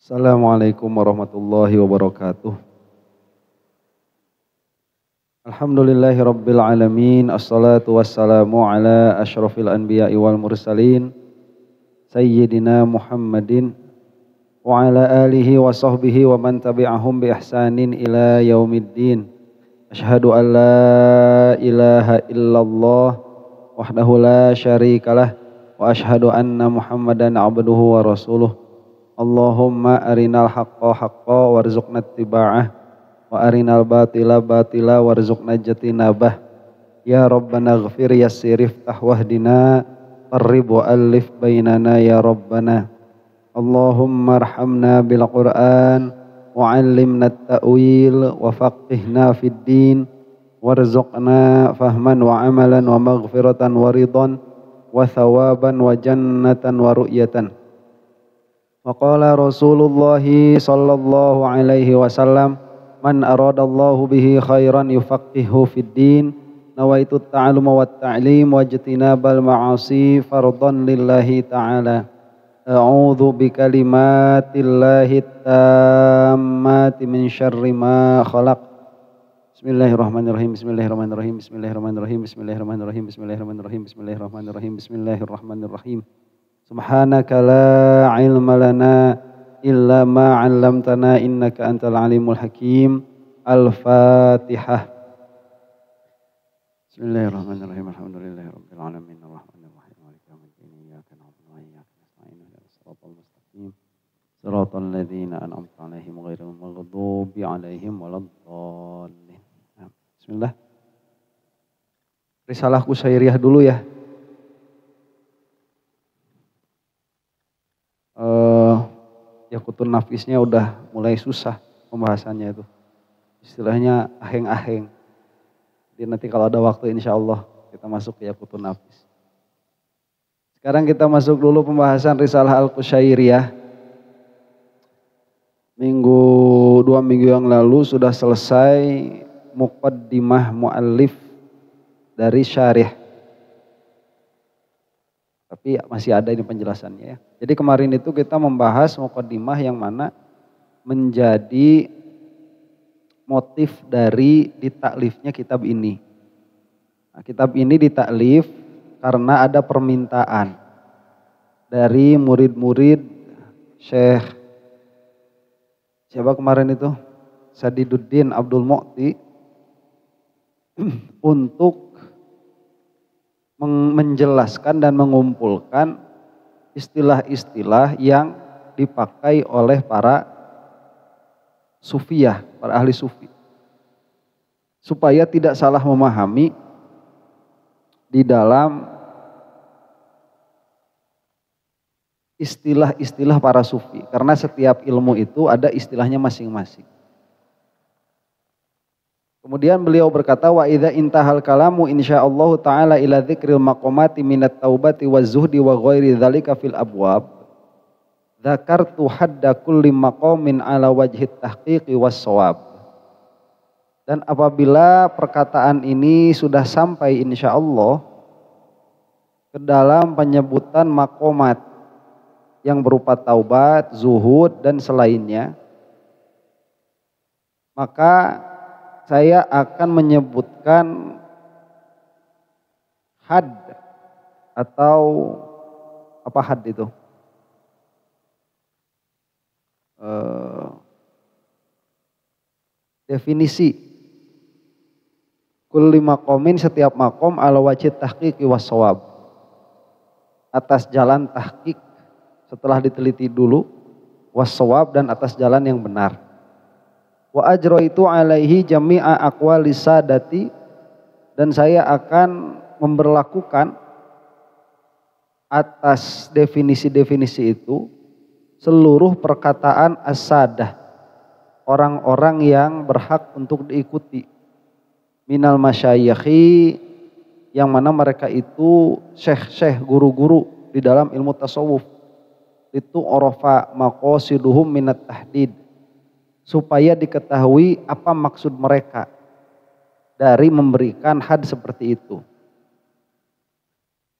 Assalamualaikum warahmatullahi wabarakatuh. Alhamdulillahi rabbil alamin. Assalatu wassalamu ala asyrafil anbiya'i wal mursalin Sayyidina Muhammadin wa ala alihi wa sahbihi wa man tabi'ahum bi ihsanin ila yaumiddin. Asyhadu an la ilaha illallah wahdahu la syarikalah wa asyhadu anna Muhammadan abduhu wa rasuluh. Allahumma arinal haqqa haqqa warzuqna ittiba'ah wa arinal batila batila warzuqna jatinabah. Ya Rabbana ighfir yassir iftah wahdina qarrib wa alif bainana ya Rabbana. Allahumma arhamna bil Qur'an wa 'allimna at-ta'wil wa faqihna fid din warzuqna fahman wa amalan wa maghfiratan wa ridhan wa thawaban wa jannatan wa ru'yatan. Wa qala Rasulullah sallallahu alaihi wasallam, man aradallahu bihi khairan yufaqihu fid din, nawaitu ta'alluma wat ta'lim wa ijtinabal ma'asi fardan lillahi ta'ala. A'udzu bikalimatillahi tammati min syarri ma khalaq. Bismillahirrahmanirrahim. Bismillahirrahmanirrahim. Bismillahirrahmanirrahim. Bismillahirrahmanirrahim. Bismillahirrahmanirrahim. Bismillahirrahmanirrahim. Bismillahirrahmanirrahim. Subhanaka la ilma lana illa ma 'allamtana innaka antal alimul hakim. Al-Fatihah. Bismillahirrahmanirrahim. Alhamdulillahi rabbil alamin arrahmanir rahim maliki yaumiddin iyyaka na'budu wa iyyaka nasta'in ihdinas siratal mustaqim siratal ladzina an'amta 'alaihim ghairil maghdubi 'alaihim waladdallin. Bismillah. Risalah Qusyairiyah dulu ya. Yaqutun Nafisnya udah mulai susah pembahasannya itu. Istilahnya aheng-aheng. Jadi nanti kalau ada waktu insya Allah kita masuk ke Yaqutun Nafis. Sekarang kita masuk dulu pembahasan Risalah Al-Qusyairiyah. Dua minggu yang lalu sudah selesai muqaddimah muallif dari syarih. Tapi masih ada ini penjelasannya ya. Jadi kemarin itu kita membahas muqaddimah yang mana menjadi motif dari ditaklifnya kitab ini. Nah, kitab ini ditaklif karena ada permintaan dari murid-murid Syekh siapa kemarin itu? Sadiduddin Abdul Mu'ti untuk menjelaskan dan mengumpulkan istilah-istilah yang dipakai oleh para sufiyah, para ahli sufi. Supaya tidak salah memahami di dalam istilah-istilah para sufi. Karena setiap ilmu itu ada istilahnya masing-masing. Kemudian beliau berkata, wa idza intahal kalamu insyaallah taala ila dzikril maqamati minat taubati wazuhdi wa ghairi dzalika fil abwab dzakartu hadda kulli maqamin ala wajhi tahqiqi was shawab. Dan apabila perkataan ini sudah sampai insyaallah ke dalam penyebutan maqamat yang berupa taubat, zuhud dan selainnya, maka saya akan menyebutkan had atau apa had itu? Definisi kulli maqamin setiap maqam ala wajhi tahqiqi was shawab. Atas jalan tahqiq setelah diteliti dulu, was shawab dan atas jalan yang benar. Wa ajraitu alaihi jami'a aqwalis sadati, dan saya akan memberlakukan atas definisi-definisi itu seluruh perkataan as-sadah, orang-orang yang berhak untuk diikuti, minal masyayikhi, yang mana mereka itu syekh-syekh, guru-guru di dalam ilmu tasawuf, itu orofa maqasiduhum minat tahdid, supaya diketahui apa maksud mereka dari memberikan had seperti itu.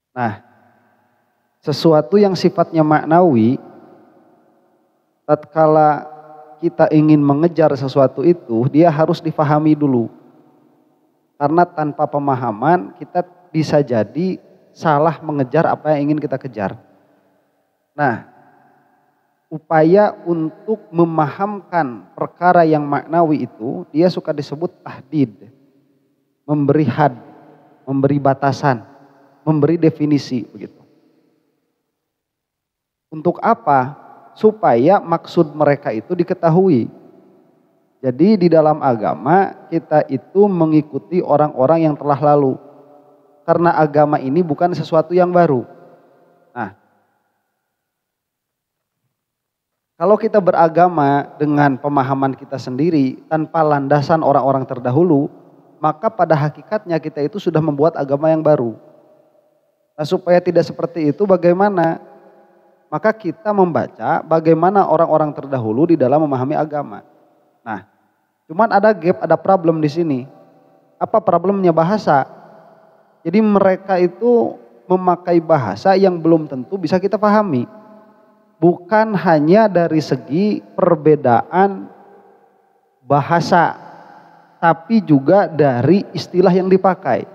Nah, sesuatu yang sifatnya maknawi tatkala kita ingin mengejar sesuatu itu, dia harus difahami dulu. Karena tanpa pemahaman kita bisa jadi salah mengejar apa yang ingin kita kejar. Nah, upaya untuk memahamkan perkara yang maknawi itu, dia suka disebut tahdid. Memberi had, memberi batasan, memberi definisi begitu. Untuk apa? Supaya maksud mereka itu diketahui. Jadi di dalam agama kita itu mengikuti orang-orang yang telah lalu. Karena agama ini bukan sesuatu yang baru. Nah, kalau kita beragama dengan pemahaman kita sendiri tanpa landasan orang-orang terdahulu, maka pada hakikatnya kita itu sudah membuat agama yang baru. Nah, supaya tidak seperti itu bagaimana? Maka kita membaca bagaimana orang-orang terdahulu di dalam memahami agama. Nah, cuman ada gap, ada problem di sini. Apa problemnya? Bahasa. Jadi mereka itu memakai bahasa yang belum tentu bisa kita pahami. Bukan hanya dari segi perbedaan bahasa, tapi juga dari istilah yang dipakai.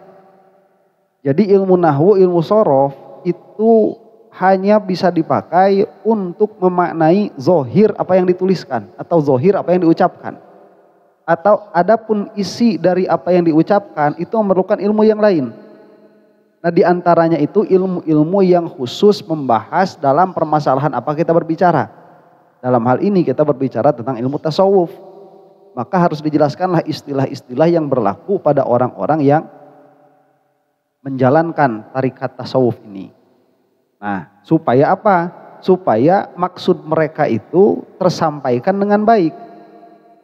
Jadi ilmu nahwu, ilmu shorof itu hanya bisa dipakai untuk memaknai zohir apa yang dituliskan atau zohir apa yang diucapkan. Atau adapun isi dari apa yang diucapkan itu memerlukan ilmu yang lain. Nah, di antaranya itu ilmu-ilmu yang khusus membahas dalam permasalahan apa kita berbicara. Dalam hal ini kita berbicara tentang ilmu tasawuf. Maka harus dijelaskanlah istilah-istilah yang berlaku pada orang-orang yang menjalankan tarikat tasawuf ini. Nah, supaya apa? Supaya maksud mereka itu tersampaikan dengan baik.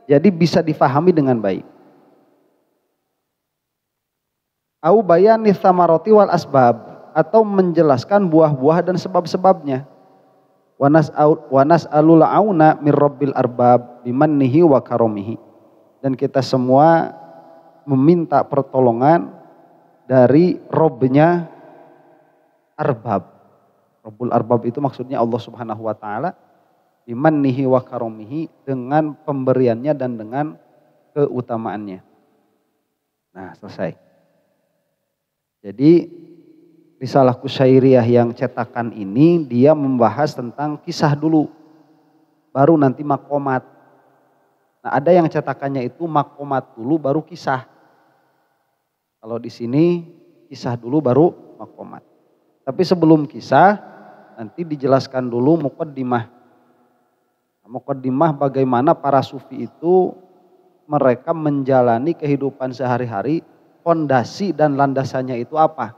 Jadi bisa difahami dengan baik. Au bayani tsamarati wal asbab, atau menjelaskan buah-buah dan sebab-sebabnya. Wa nas'alul auna mir rabbil arbab bimannihi wa karomihi. Dan kita semua meminta pertolongan dari Robnya arbab. Rabbul arbab itu maksudnya Allah Subhanahu wa taala, bimannihi wa karomihi, dengan pemberiannya dan dengan keutamaannya. Nah, selesai. Jadi Risalah Qusyairiyah yang cetakan ini dia membahas tentang kisah dulu, baru nanti makomat. Nah, ada yang cetakannya itu makomat dulu baru kisah. Kalau di sini kisah dulu baru makomat. Tapi sebelum kisah nanti dijelaskan dulu muqaddimah. Muqaddimah bagaimana para sufi itu mereka menjalani kehidupan sehari-hari, fondasi dan landasannya itu apa.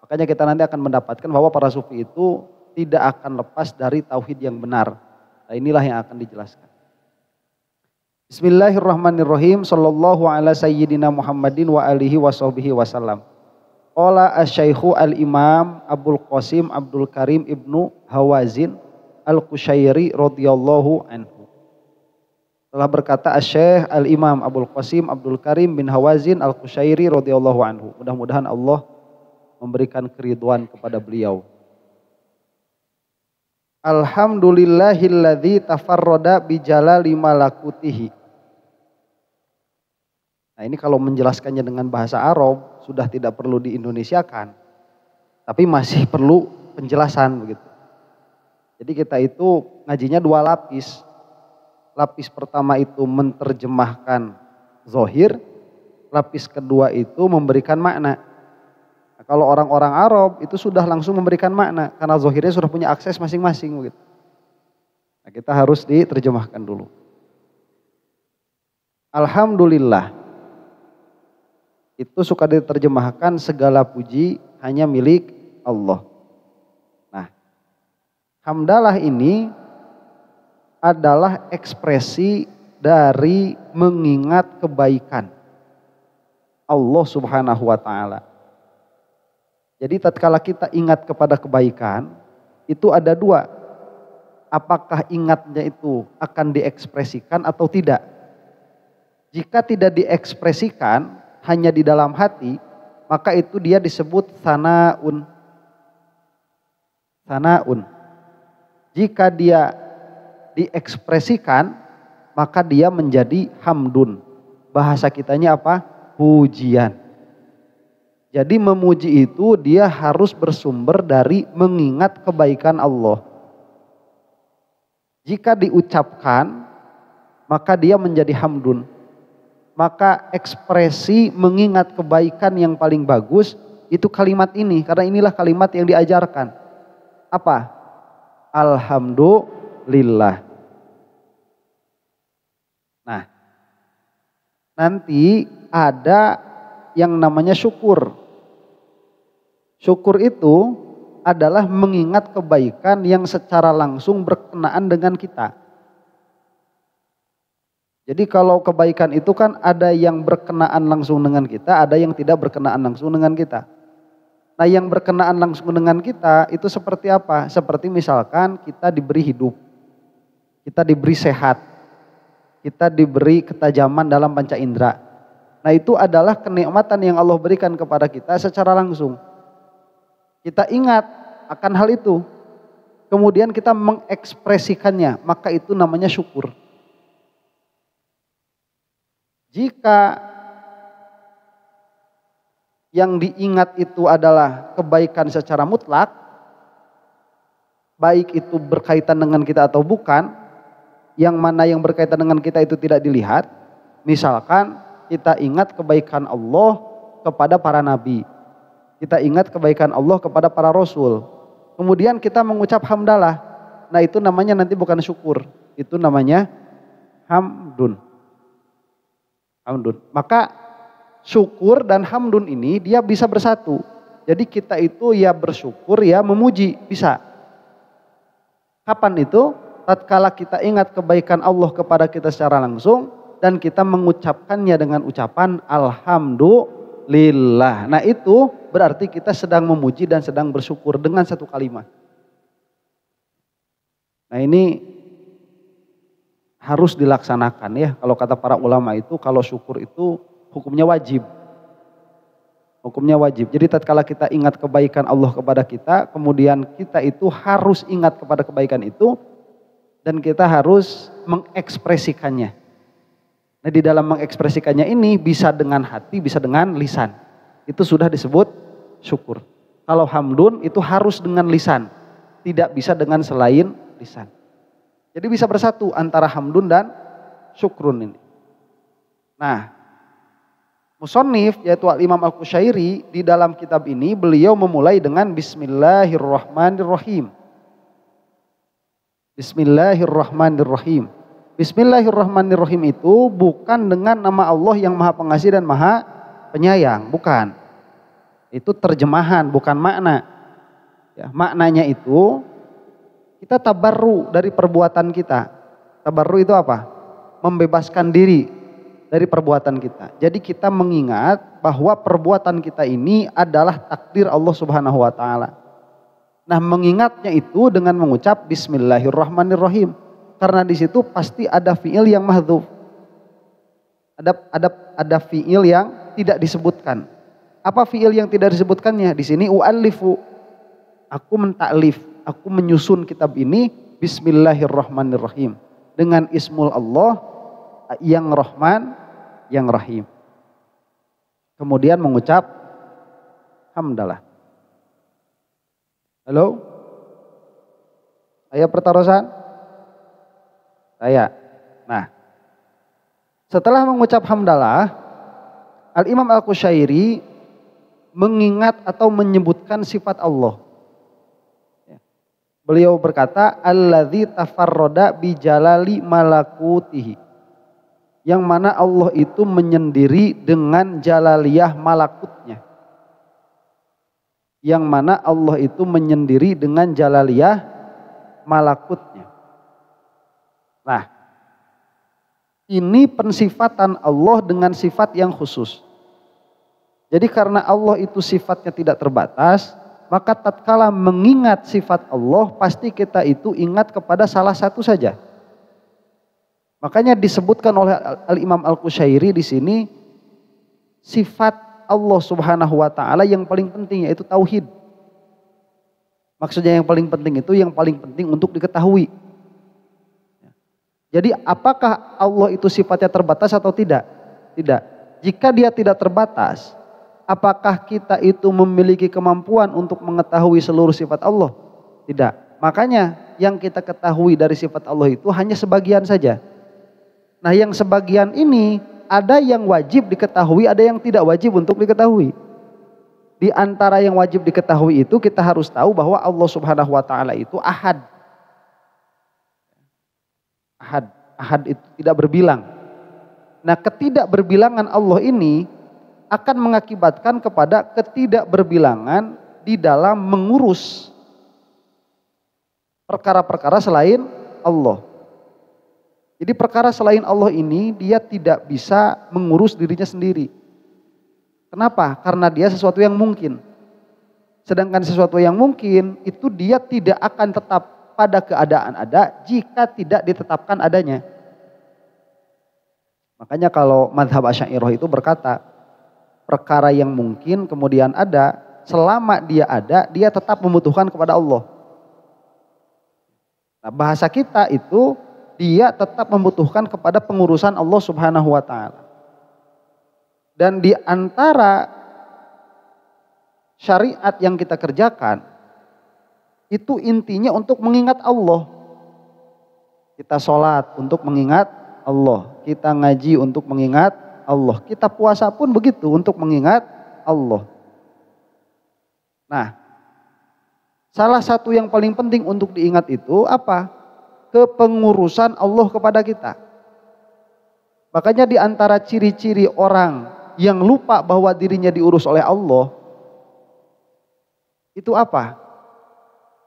Makanya kita nanti akan mendapatkan bahwa para sufi itu tidak akan lepas dari tauhid yang benar. Nah, inilah yang akan dijelaskan. Bismillahirrahmanirrahim. Sallallahu ala sayyidina Muhammadin wa alihi wa sahbihi wasallam. Qala asy-syaikhu al-imam Abdul Qasim Abdul Karim ibnu Hawazin al-Qusyairi radhiyallahu anhu. Telah berkata asy-syaikh al-imam Abdul Qasim Abdul Karim bin Hawazin al-Qusyairi radhiyallahu anhu. Mudah-mudahan Allah memberikan keridhaan kepada beliau. Alhamdulillahilladzi tafarrada bijalali malakutihi. Nah, ini kalau menjelaskannya dengan bahasa Arab sudah tidak perlu diindonesiakan, tapi masih perlu penjelasan begitu. Jadi kita itu ngajinya dua lapis. Lapis pertama itu menerjemahkan zohir, lapis kedua itu memberikan makna. Nah, kalau orang-orang Arab itu sudah langsung memberikan makna karena zohirnya sudah punya akses masing-masing begitu. Nah, kita harus diterjemahkan dulu. Alhamdulillah itu suka diterjemahkan segala puji hanya milik Allah. Nah, hamdalah ini adalah ekspresi dari mengingat kebaikan Allah Subhanahu wa taala. Jadi tatkala kita ingat kepada kebaikan, itu ada dua. Apakah ingatnya itu akan diekspresikan atau tidak? Jika tidak diekspresikan, hanya di dalam hati, maka itu dia disebut sanaun. Sanaun. Jika dia diekspresikan, maka dia menjadi hamdun. Bahasa kitanya apa? Pujian. Jadi memuji itu dia harus bersumber dari mengingat kebaikan Allah. Jika diucapkan, maka dia menjadi hamdun. Maka ekspresi mengingat kebaikan yang paling bagus itu kalimat ini, karena inilah kalimat yang diajarkan. Apa? Alhamdulillah. Nah, nanti ada yang namanya syukur. Syukur itu adalah mengingat kebaikan yang secara langsung berkenaan dengan kita. Jadi kalau kebaikan itu kan ada yang berkenaan langsung dengan kita, ada yang tidak berkenaan langsung dengan kita. Nah, yang berkenaan langsung dengan kita itu seperti apa? Seperti misalkan kita diberi hidup, kita diberi sehat, kita diberi ketajaman dalam panca indera. Nah, itu adalah kenikmatan yang Allah berikan kepada kita secara langsung. Kita ingat akan hal itu, kemudian kita mengekspresikannya, maka itu namanya syukur. Jika yang diingat itu adalah kebaikan secara mutlak, baik itu berkaitan dengan kita atau bukan, yang mana yang berkaitan dengan kita itu tidak dilihat. Misalkan kita ingat kebaikan Allah kepada para nabi, kita ingat kebaikan Allah kepada para rasul, kemudian kita mengucap hamdalah. Nah, itu namanya nanti bukan syukur, itu namanya hamdun. Hamdun. Maka syukur dan hamdun ini dia bisa bersatu. Jadi kita itu ya bersyukur ya memuji, bisa. Kapan itu? Tatkala kita ingat kebaikan Allah kepada kita secara langsung dan kita mengucapkannya dengan ucapan alhamdulillah. Nah, itu berarti kita sedang memuji dan sedang bersyukur dengan satu kalimat. Nah, ini harus dilaksanakan ya. Kalau kata para ulama itu, kalau syukur itu hukumnya wajib. Hukumnya wajib. Jadi tatkala kita ingat kebaikan Allah kepada kita, kemudian kita itu harus ingat kepada kebaikan itu dan kita harus mengekspresikannya. Nah, di dalam mengekspresikannya ini bisa dengan hati, bisa dengan lisan. Itu sudah disebut syukur. Kalau hamdun itu harus dengan lisan, tidak bisa dengan selain lisan. Jadi bisa bersatu antara hamdun dan syukrun ini. Nah, musannif yaitu Al-Imam Al-Qushairi di dalam kitab ini beliau memulai dengan Bismillahirrahmanirrahim. Bismillahirrahmanirrahim. Bismillahirrahmanirrahim itu bukan dengan nama Allah yang Maha Pengasih dan Maha Penyayang, bukan. Itu terjemahan, bukan makna. Ya, maknanya itu kita tabarru dari perbuatan kita. Tabarru itu apa? Membebaskan diri dari perbuatan kita. Jadi kita mengingat bahwa perbuatan kita ini adalah takdir Allah Subhanahu wa taala. Nah, mengingatnya itu dengan mengucap Bismillahirrahmanirrahim. Karena di situ pasti ada fiil yang mahdzuf. Ada fiil yang tidak disebutkan. Apa fiil yang tidak disebutkannya? Di sini u'allifu. Aku mentaklif, aku menyusun kitab ini Bismillahirrahmanirrahim dengan ismul Allah yang Rahman, yang Rahim. Kemudian mengucap hamdalah. Halo? Saya pertarusan? Saya. Nah, setelah mengucap hamdalah, Al-Imam Al-Qushairi mengingat atau menyebutkan sifat Allah. Beliau berkata, alladzi tafarroda bijalali malakutihi. Yang mana Allah itu menyendiri dengan jalaliyah malakutnya. Yang mana Allah itu menyendiri dengan jalaliyah malakutnya. Nah, ini pensifatan Allah dengan sifat yang khusus. Jadi karena Allah itu sifatnya tidak terbatas, maka tatkala mengingat sifat Allah, pasti kita itu ingat kepada salah satu saja. Makanya disebutkan oleh Al-Imam Al-Qushairi di sini sifat Allah Subhanahu wa taala yang paling penting yaitu tauhid. Maksudnya yang paling penting itu yang paling penting untuk diketahui. Jadi apakah Allah itu sifatnya terbatas atau tidak? Tidak. Jika dia tidak terbatas, apakah kita itu memiliki kemampuan untuk mengetahui seluruh sifat Allah? Tidak. Makanya yang kita ketahui dari sifat Allah itu hanya sebagian saja. Nah, yang sebagian ini ada yang wajib diketahui, ada yang tidak wajib untuk diketahui. Di antara yang wajib diketahui itu kita harus tahu bahwa Allah Subhanahu wa taala itu ahad. Ahad itu tidak berbilang. Nah, ketidakberbilangan Allah ini akan mengakibatkan kepada ketidakberbilangan di dalam mengurus perkara-perkara selain Allah. Jadi perkara selain Allah ini dia tidak bisa mengurus dirinya sendiri. Kenapa? Karena dia sesuatu yang mungkin. Sedangkan sesuatu yang mungkin itu dia tidak akan tetap pada keadaan ada jika tidak ditetapkan adanya. Makanya kalau mazhab Asy'ariyah itu berkata, perkara yang mungkin kemudian ada, selama dia ada, dia tetap membutuhkan kepada Allah. Nah, bahasa kita itu dia tetap membutuhkan kepada pengurusan Allah Subhanahu wa taala. Dan di antara syariat yang kita kerjakan itu intinya untuk mengingat Allah. Kita sholat untuk mengingat Allah. Kita ngaji untuk mengingat Allah. Kita puasa pun begitu untuk mengingat Allah. Nah, salah satu yang paling penting untuk diingat itu apa? Kepengurusan Allah kepada kita. Makanya di antara ciri-ciri orang yang lupa bahwa dirinya diurus oleh Allah, itu apa?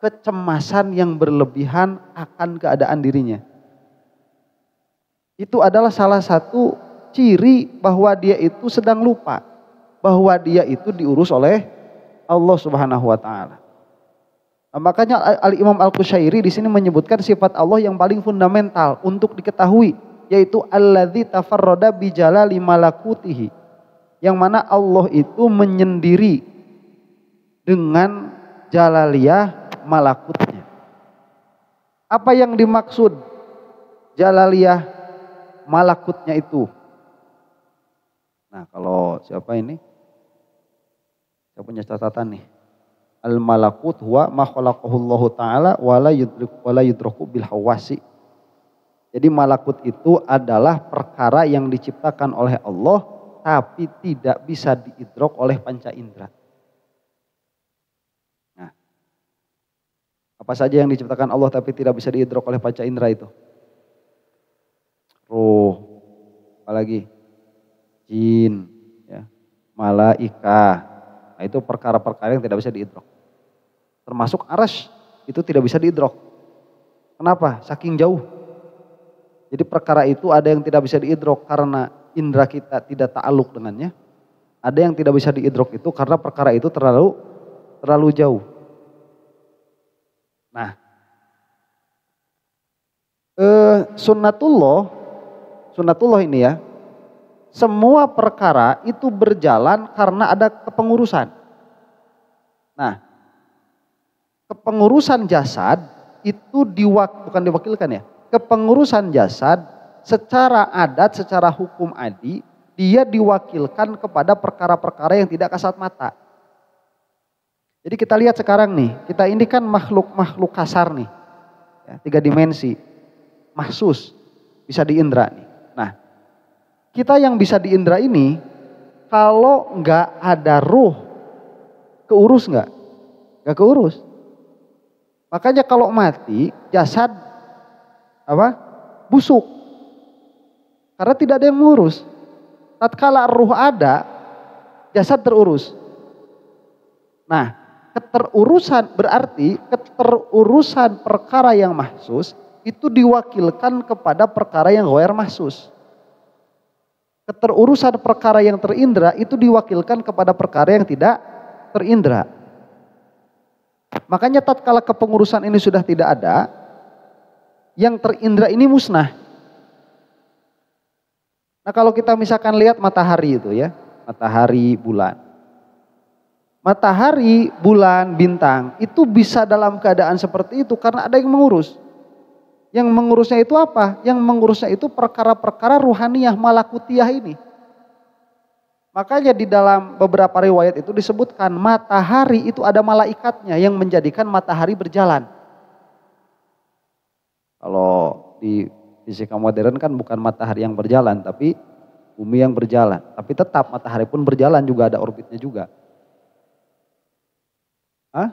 Kecemasan yang berlebihan akan keadaan dirinya. Itu adalah salah satu ciri bahwa dia itu sedang lupa bahwa dia itu diurus oleh Allah Subhanahu wa taala. Nah, makanya Al-Imam Al-Qushairi di sini menyebutkan sifat Allah yang paling fundamental untuk diketahui, yaitu alladzi tafarrada bi jalali malakutihi. Yang mana Allah itu menyendiri dengan jalaliyah malakutnya. Apa yang dimaksud jalaliyah malakutnya itu? Nah, kalau siapa ini? Saya punya catatan nih. Al malakut huwa ma khalaqahullahu taala wala yudraku bil hawasi. Jadi malakut itu adalah perkara yang diciptakan oleh Allah tapi tidak bisa diidrok oleh panca indera. Apa saja yang diciptakan Allah tapi tidak bisa diidrok oleh panca indera itu? Ruh, apalagi jin, ya, malaika. Nah, itu perkara-perkara yang tidak bisa diidrok. Termasuk arsy itu tidak bisa diidrok. Kenapa? Saking jauh. Jadi perkara itu ada yang tidak bisa diidrok karena indera kita tidak ta'aluk dengannya. Ada yang tidak bisa diidrok itu karena perkara itu terlalu jauh. Nah, sunnatullah ini ya, semua perkara itu berjalan karena ada kepengurusan. Nah, kepengurusan jasad itu bukan diwakilkan ya, kepengurusan jasad secara adat, secara hukum adi, dia diwakilkan kepada perkara-perkara yang tidak kasat mata. Jadi kita lihat sekarang nih, kita ini kan makhluk kasar nih, ya, 3 dimensi, mahsus, bisa diindra nih. Nah, kita yang bisa diindra ini, kalau nggak ada ruh, keurus nggak? Nggak keurus. Makanya kalau mati, jasad busuk, karena tidak ada yang mengurus. Tatkala ruh ada, jasad terurus. Nah, keterurusan perkara yang mahsus itu diwakilkan kepada perkara yang ghair mahsus. Keterurusan perkara yang terindra itu diwakilkan kepada perkara yang tidak terindra. Makanya tatkala kepengurusan ini sudah tidak ada, yang terindra ini musnah. Nah, kalau kita misalkan lihat matahari itu ya, matahari, bulan. Matahari, bulan, bintang itu bisa dalam keadaan seperti itu karena ada yang mengurus. Yang mengurusnya itu apa? Yang mengurusnya itu perkara-perkara ruhaniyah malakutiyah ini. Makanya di dalam beberapa riwayat itu disebutkan matahari itu ada malaikatnya yang menjadikan matahari berjalan. Kalau di fisika modern kan bukan matahari yang berjalan, tapi bumi yang berjalan. Tapi tetap matahari pun berjalan juga, ada orbitnya juga. Hah?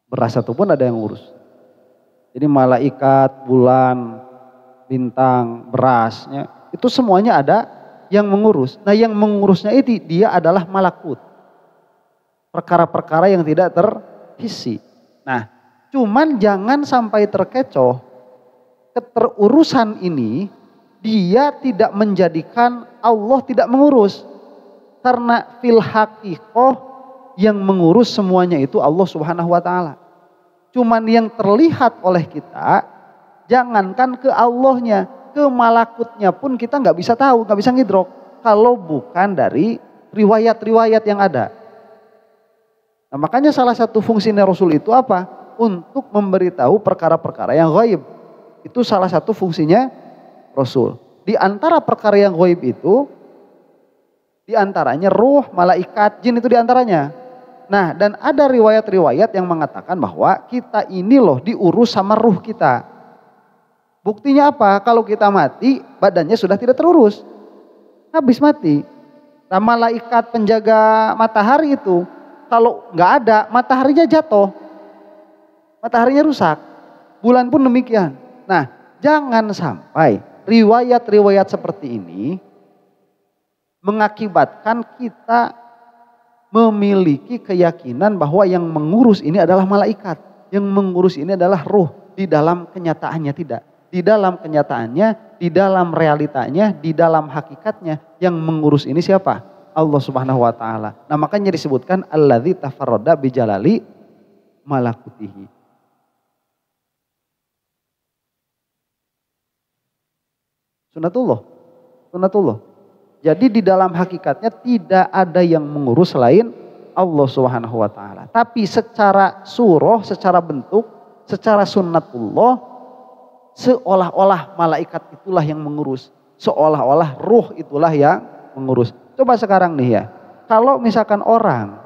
Beras satu pun ada yang ngurus. Jadi malaikat, bulan, bintang, berasnya, itu semuanya ada yang mengurus. Nah yang mengurusnya itu dia adalah malakut. Perkara-perkara yang tidak terhisi. Nah cuman jangan sampai terkecoh. Keterurusan ini dia tidak menjadikan Allah tidak mengurus. Karena fil haqiqoh yang mengurus semuanya itu Allah Subhanahu wa ta'ala. Cuman yang terlihat oleh kita, jangankan ke Allahnya, ke malakutnya pun kita nggak bisa tahu, nggak bisa ngidrok. Kalau bukan dari riwayat-riwayat yang ada. Nah makanya salah satu fungsinya Rasul itu apa? Untuk memberitahu perkara-perkara yang ghaib. Itu salah satu fungsinya Rasul. Di antara perkara yang ghaib itu, di antaranya ruh, malaikat, jin itu di antaranya. Nah dan ada riwayat-riwayat yang mengatakan bahwa kita ini loh diurus sama ruh kita. Buktinya apa? Kalau kita mati badannya sudah tidak terurus. Habis mati. Nah malaikat penjaga matahari itu kalau nggak ada mataharinya jatuh. Mataharinya rusak. Bulan pun demikian. Nah jangan sampai riwayat-riwayat seperti ini mengakibatkan kita memiliki keyakinan bahwa yang mengurus ini adalah malaikat. Yang mengurus ini adalah ruh. Di dalam kenyataannya tidak. Di dalam kenyataannya, di dalam realitanya, di dalam hakikatnya. Yang mengurus ini siapa? Allah Subhanahu wa ta'ala. Nah makanya disebutkan alladzi tafarrada bijalali malakutihi. Sunatullah. Sunatullah. Jadi di dalam hakikatnya tidak ada yang mengurus selain Allah Subhanahu wa ta'ala. Tapi secara surah, secara bentuk, secara sunnatullah, seolah-olah malaikat itulah yang mengurus. Seolah-olah ruh itulah yang mengurus. Coba sekarang nih ya, kalau misalkan orang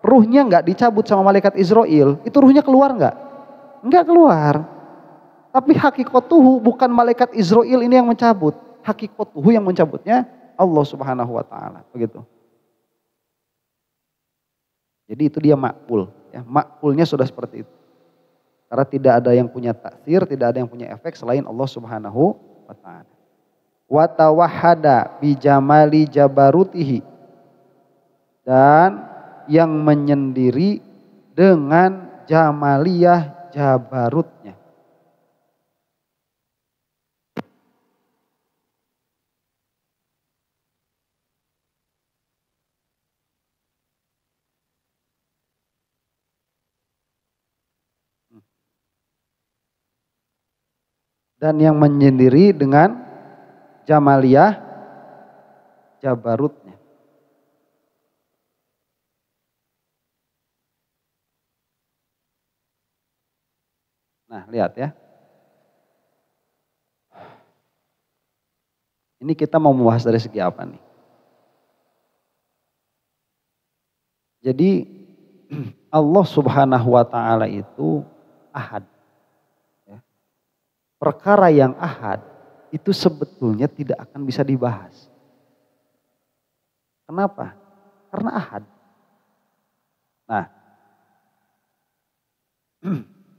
ruhnya nggak dicabut sama malaikat Israel, itu ruhnya keluar nggak? Nggak keluar. Tapi hakikatuhu bukan malaikat Israel ini yang mencabut. Hakikatuhu yang mencabutnya Allah Subhanahu wa ta'ala. Begitu. Jadi itu dia makbul. Ya, makbulnya sudah seperti itu. Karena tidak ada yang punya taksir, tidak ada yang punya efek selain Allah Subhanahu wa ta'ala. Wa tawahhada bi jamali jabarutihi. Dan yang menyendiri dengan jamaliyah jabarutnya. Dan yang menyendiri dengan jamaliyah jabarutnya. Nah lihat ya. Ini kita mau membahas dari segi apa nih? Jadi Allah Subhanahu wa ta'ala itu ahad. Perkara yang ahad itu sebetulnya tidak akan bisa dibahas. Kenapa? Karena ahad. Nah,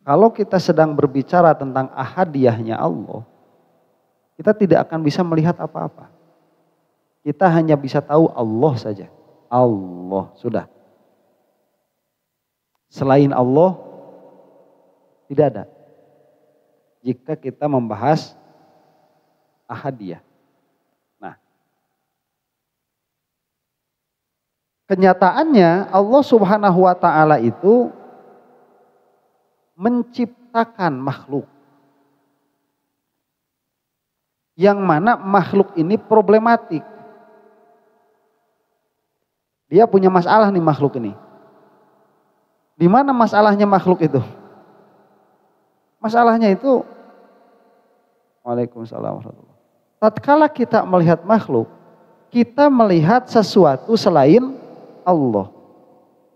kalau kita sedang berbicara tentang ahadiyahnya Allah, kita tidak akan bisa melihat apa-apa. Kita hanya bisa tahu Allah saja. Allah, sudah. Selain Allah, tidak ada. Jika kita membahas ahadiyah. Nah, kenyataannya Allah Subhanahu wa ta'ala itu menciptakan makhluk. Yang mana makhluk ini problematik. Dia punya masalah nih makhluk ini. Di mana masalahnya makhluk itu? Masalahnya itu, Waalaikumsalam warahmatullahi wabarakatuh. Tatkala kita melihat makhluk, kita melihat sesuatu selain Allah.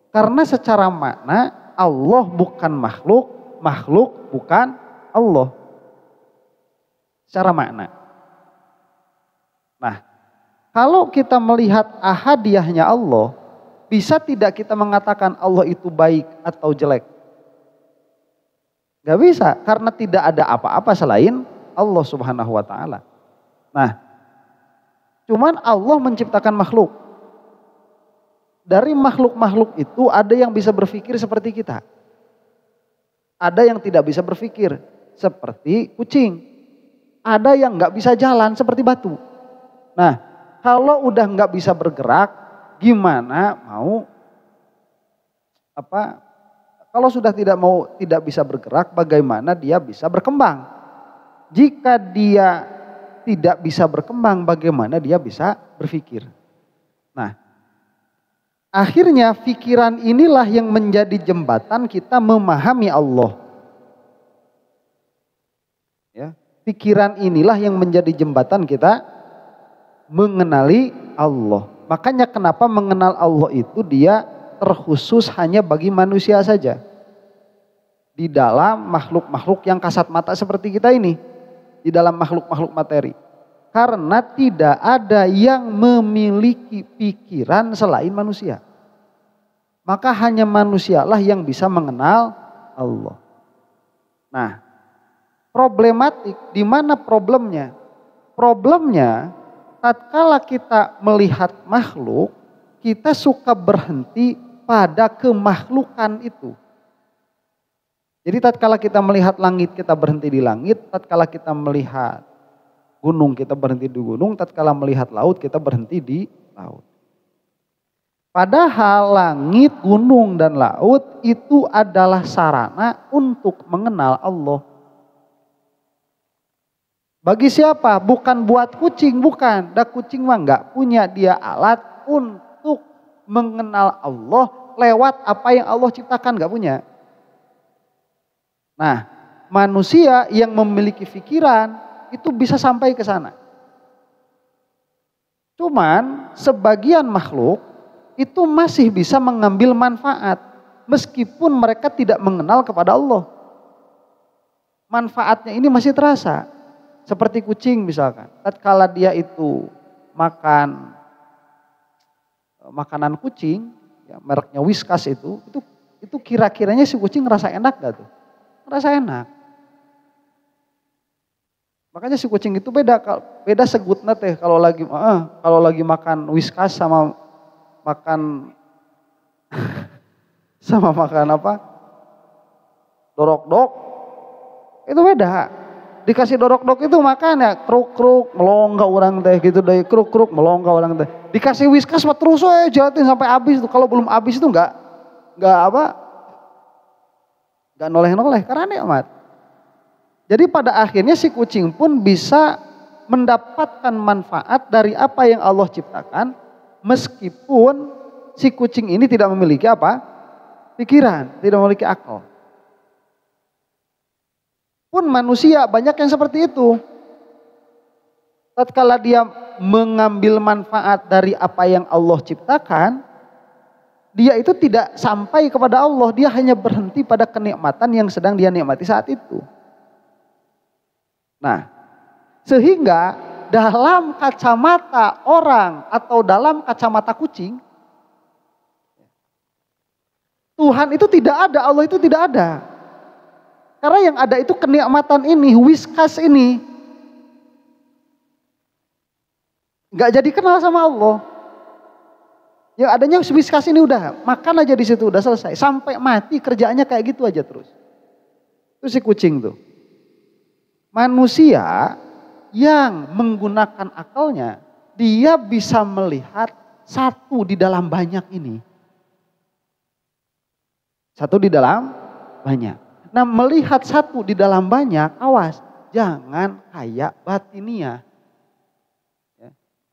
Karena secara makna Allah bukan makhluk, makhluk bukan Allah. Secara makna. Nah, kalau kita melihat ahadiyahnya Allah, bisa tidak kita mengatakan Allah itu baik atau jelek? Gak bisa, karena tidak ada apa-apa selain Allah Subhanahu wa ta'ala. Nah, cuman Allah menciptakan makhluk. Dari makhluk-makhluk itu ada yang bisa berpikir seperti kita. Ada yang tidak bisa berpikir seperti kucing. Ada yang nggak bisa jalan seperti batu. Nah, kalau udah nggak bisa bergerak, gimana mau apa? Kalau sudah tidak bisa bergerak, bagaimana dia bisa berkembang? Jika dia tidak bisa berkembang, bagaimana dia bisa berpikir? Nah, akhirnya pikiran inilah yang menjadi jembatan kita memahami Allah. Ya, pikiran inilah yang menjadi jembatan kita mengenali Allah. Makanya kenapa mengenal Allah itu dia terkhusus hanya bagi manusia saja. Di dalam makhluk-makhluk yang kasat mata seperti kita ini. Di dalam makhluk-makhluk materi. Karena tidak ada yang memiliki pikiran selain manusia. Maka hanya manusialah yang bisa mengenal Allah. Nah, problematik, di mana problemnya? Problemnya, tatkala kita melihat makhluk, kita suka berhenti pada kemakhlukan itu. Jadi tatkala kita melihat langit, kita berhenti di langit. Tatkala kita melihat gunung, kita berhenti di gunung. Tatkala melihat laut, kita berhenti di laut. Padahal langit, gunung, dan laut itu adalah sarana untuk mengenal Allah. Bagi siapa? Bukan buat kucing, bukan. Dah kucing mah enggak punya dia alat untuk mengenal Allah lewat apa yang Allah ciptakan, enggak punya. Nah, manusia yang memiliki pikiran itu bisa sampai ke sana. Cuman sebagian makhluk itu masih bisa mengambil manfaat meskipun mereka tidak mengenal kepada Allah. Manfaatnya ini masih terasa. Seperti kucing misalkan. Tatkala dia itu makan makanan kucing, ya, mereknya Whiskas itu kira-kiranya si kucing ngerasa enak gak tuh? Ngerasa enak. Makanya si kucing itu beda segutna teh kalau lagi makan Whiskas sama makan apa? Dorok-dok. Itu beda. Dikasih dorok-dok itu makan ya kruk-kruk melonggak orang teh gitu deh, kruk-kruk melonggak orang teh. Dikasih Whiskas mah terus jelatin sampai habis tuh. Kalau belum habis itu enggak noleh-noleh karena nikmat. Jadi pada akhirnya si kucing pun bisa mendapatkan manfaat dari apa yang Allah ciptakan meskipun si kucing ini tidak memiliki apa? Pikiran, tidak memiliki akal. Pun manusia banyak yang seperti itu. Tatkala dia mengambil manfaat dari apa yang Allah ciptakan, dia itu tidak sampai kepada Allah, dia hanya berhenti pada kenikmatan yang sedang dia nikmati saat itu. Nah, sehingga dalam kacamata orang atau dalam kacamata kucing, Tuhan itu tidak ada, Allah itu tidak ada. Karena yang ada itu kenikmatan ini, Whiskas ini. Gak jadi kenal sama Allah. Yang adanya Whiskas ini udah, makan aja di situ udah selesai. Sampai mati kerjaannya kayak gitu aja terus. Itu si kucing tuh. Manusia yang menggunakan akalnya, dia bisa melihat satu di dalam banyak ini. Satu di dalam banyak. Nah, melihat satu di dalam banyak, awas, jangan kayak batiniah.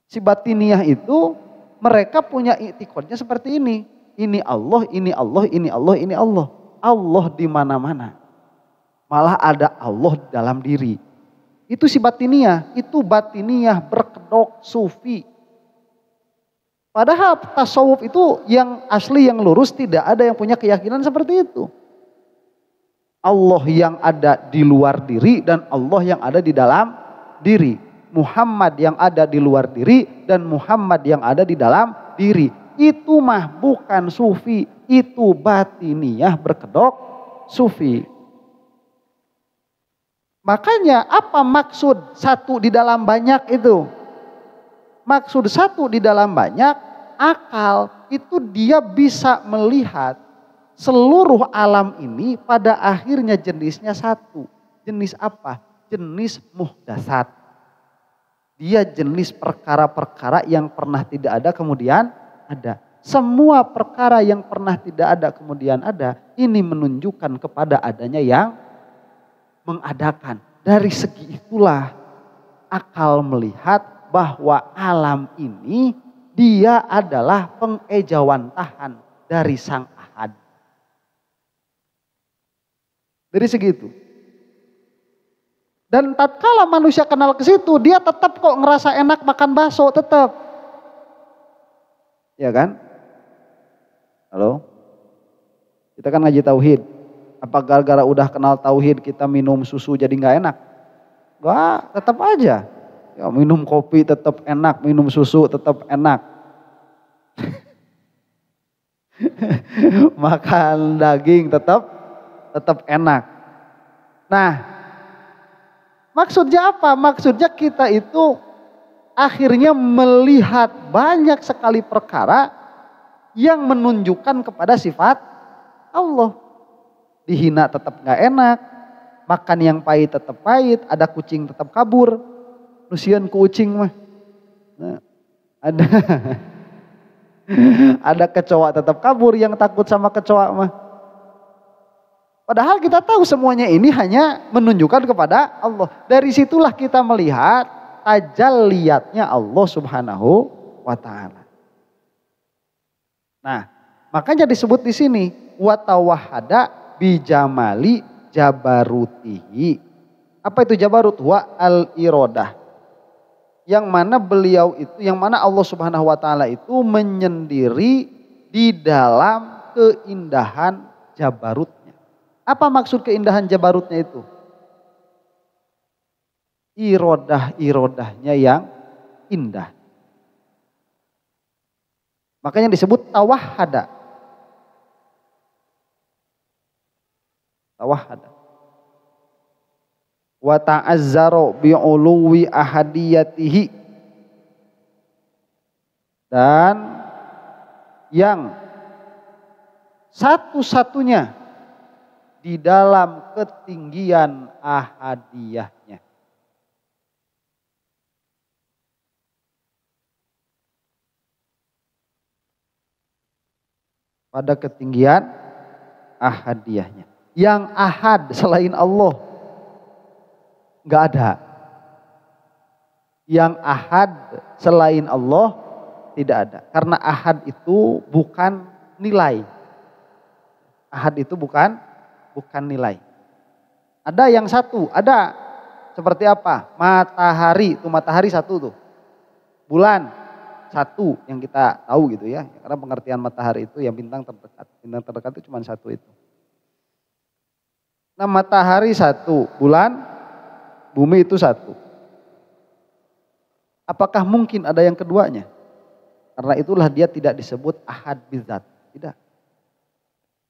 Si batiniah itu mereka punya i'tiqadnya seperti ini. Ini Allah, ini Allah, ini Allah, ini Allah. Allah di mana-mana. Malah ada Allah dalam diri. Itu si batiniyah, itu batiniyah berkedok sufi. Padahal tasawuf itu yang asli, yang lurus, tidak ada yang punya keyakinan seperti itu. Allah yang ada di luar diri dan Allah yang ada di dalam diri. Muhammad yang ada di luar diri dan Muhammad yang ada di dalam diri. Itu mah bukan sufi, itu batiniyah berkedok sufi. Makanya apa maksud satu di dalam banyak itu? Maksud satu di dalam banyak, akal itu dia bisa melihat seluruh alam ini pada akhirnya jenisnya satu. Jenis apa? Jenis muhdatsat. Dia jenis perkara-perkara yang pernah tidak ada kemudian ada. Semua perkara yang pernah tidak ada kemudian ada, ini menunjukkan kepada adanya yang mengadakan. Dari segi itulah akal melihat bahwa alam ini dia adalah pengejawantahan dari Sang Ahad. Dari segitu. Dan tatkala manusia kenal ke situ, dia tetap kok ngerasa enak makan bakso, tetap. Ya kan? Halo? Kita kan ngaji tauhid. Apa gara-gara udah kenal tauhid kita minum susu jadi nggak enak? Enggak, tetap aja. Ya, minum kopi tetap enak, minum susu tetap enak. Makan daging tetap enak. Nah, maksudnya apa? Maksudnya kita itu akhirnya melihat banyak sekali perkara yang menunjukkan kepada sifat Allah. Dihina tetap gak enak, makan yang pahit tetap pahit, ada kucing tetap kabur, nusian ku ucing mah. Nah, ada kecoa tetap kabur, yang takut sama kecoa mah. Padahal kita tahu semuanya ini hanya menunjukkan kepada Allah. Dari situlah kita melihat tajalliyatnya Allah Subhanahu wa taala. Nah, makanya disebut di sini wa tawahhada bijamali jabarutihi. Apa itu jabarut? Wa al-iradah. Yang mana beliau itu, yang mana Allah Subhanahu wa taala itu menyendiri di dalam keindahan jabarutnya. Apa maksud keindahan jabarutnya itu? Irodah-irodahnya yang indah. Makanya disebut tawahhada. Tawahhada. Wa ta'azzara bi'uluwi ahadiyatihi. Dan yang satu-satunya di dalam ketinggian ahadiyahnya. Pada ketinggian ahadiyahnya. Yang ahad selain Allah nggak ada. Yang ahad selain Allah tidak ada. Karena ahad itu bukan nilai. Ahad itu bukan nilai. Ada yang satu, ada. Seperti apa? Matahari, itu matahari satu tuh. Bulan satu yang kita tahu gitu ya. Karena pengertian matahari itu yang bintang terdekat. Bintang terdekat itu cuma satu itu. Nah, matahari satu, bulan, bumi itu satu. Apakah mungkin ada yang keduanya? Karena itulah dia tidak disebut ahad bidzat. Tidak.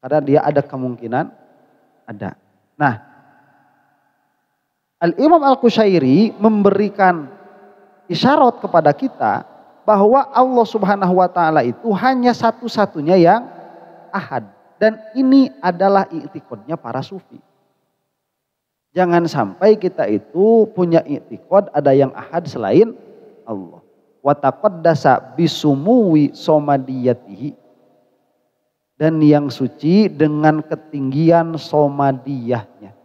Karena dia ada kemungkinan ada. Nah, Al-Imam Al-Qushairi memberikan isyarat kepada kita bahwa Allah Subhanahu wa taala itu hanya satu-satunya yang ahad. Dan ini adalah i'tiqadnya para sufi. Jangan sampai kita itu punya i'tiqad ada yang ahad selain Allah. Wa taqaddasa bisumuwi somadiyatihi. Dan yang suci dengan ketinggian somadiyahnya.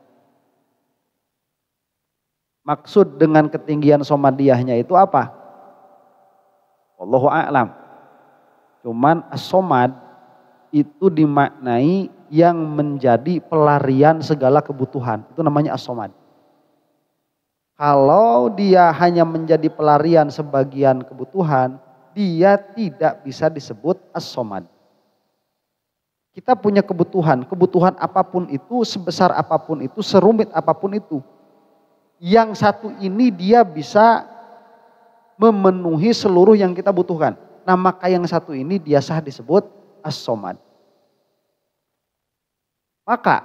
Maksud dengan ketinggian somadiyahnya itu apa? Wallahu a'lam. Cuman as-somad itu dimaknai yang menjadi pelarian segala kebutuhan. Itu namanya as-somad. Kalau dia hanya menjadi pelarian sebagian kebutuhan, dia tidak bisa disebut as-somad. Kita punya kebutuhan apapun itu, sebesar apapun itu, serumit apapun itu. Yang satu ini dia bisa memenuhi seluruh yang kita butuhkan. Nah, maka yang satu ini dia sah disebut as-somad. Maka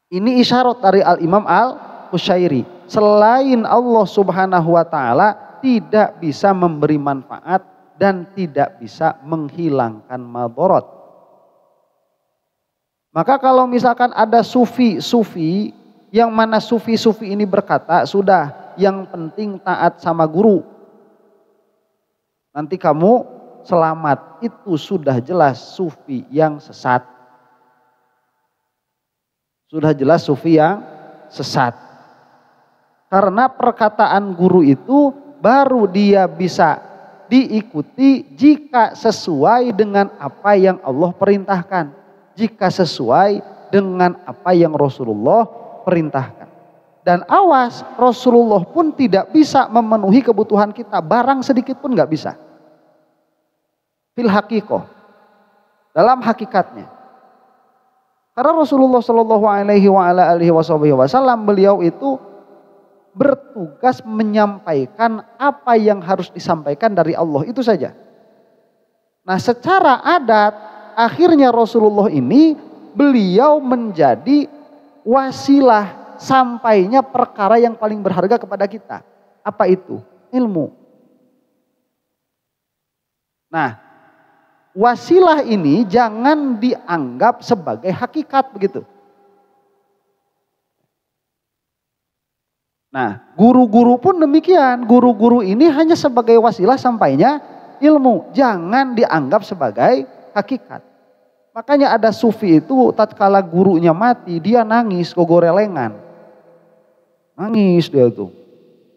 ini isyarat dari Al-Imam Al-Qushairi. Selain Allah Subhanahu wa taala tidak bisa memberi manfaat dan tidak bisa menghilangkan madarat. Maka kalau misalkan ada sufi yang mana sufi ini berkata, sudah yang penting taat sama guru, nanti kamu selamat, itu sudah jelas sufi yang sesat. Sudah jelas sufi yang sesat. Karena perkataan guru itu baru dia bisa diikuti jika sesuai dengan apa yang Allah perintahkan. Jika sesuai dengan apa yang Rasulullah perintahkan. Dan awas, Rasulullah pun tidak bisa memenuhi kebutuhan kita. Barang sedikit pun gak bisa. Fil hakikoh. Dalam hakikatnya. Karena Rasulullah Shallallahu Alaihi Wasallam beliau itu bertugas menyampaikan apa yang harus disampaikan dari Allah, itu saja. Nah, secara adat akhirnya Rasulullah ini beliau menjadi wasilah sampainya perkara yang paling berharga kepada kita. Apa itu? Ilmu. Nah, wasilah ini jangan dianggap sebagai hakikat begitu. Nah, guru-guru pun demikian. Guru-guru ini hanya sebagai wasilah sampainya ilmu. Jangan dianggap sebagai hakikat. Makanya ada sufi itu tatkala gurunya mati, dia nangis gogorelengan. Nangis dia tuh.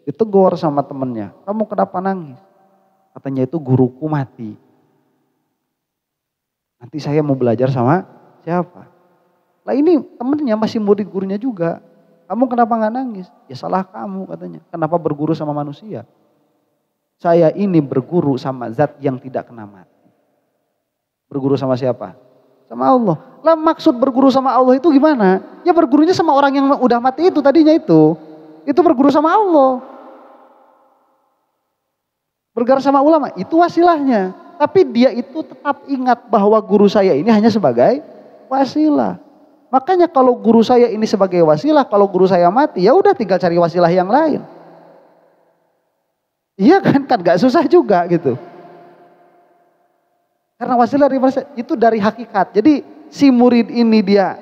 Ditegur sama temennya. Kamu kenapa nangis? Katanya itu guruku mati. Nanti saya mau belajar sama siapa? Lah ini temennya masih murid gurunya juga. Kamu kenapa gak nangis? Ya salah kamu katanya. Kenapa berguru sama manusia? Saya ini berguru sama zat yang tidak kena mati. Berguru sama siapa? Sama Allah. Lah maksud berguru sama Allah itu gimana? Ya bergurunya sama orang yang udah mati itu tadinya itu. Itu berguru sama Allah. Berguru sama ulama, itu wasilahnya. Tapi dia itu tetap ingat bahwa guru saya ini hanya sebagai wasilah. Makanya kalau guru saya ini sebagai wasilah, kalau guru saya mati, ya udah tinggal cari wasilah yang lain. Iya kan gak susah juga gitu. Karena wasilah itu dari hakikat. Jadi si murid ini dia